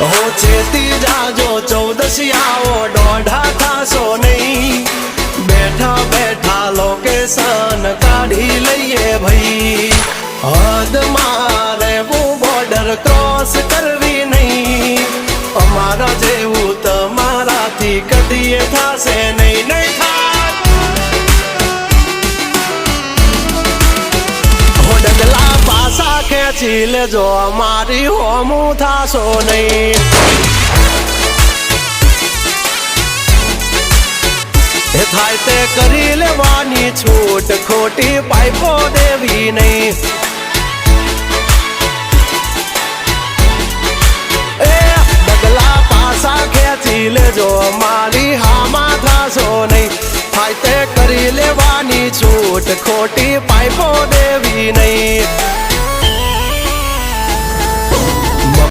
हो चेती जाजो 14 आओ डोढ़ा थासो नहीं बैठा बैठा लोकेशन काढ़ी लईए भाई हद मारे वो बॉर्डर क्रॉस करवी नहीं अमारा जेवू तमारा थी कदीए थासे नहीं नहीं था हो डगला पासा खेची लेजो अमारी होमू थासो नहीं थाय ते करी लेवानी छूट खोटी पाइपो देवी नहीं डगला पासा खेची लेजो मारी हामा थासो नहीं थाय ते करी लेवानी छूट खोटी पाइपो देवी नहीं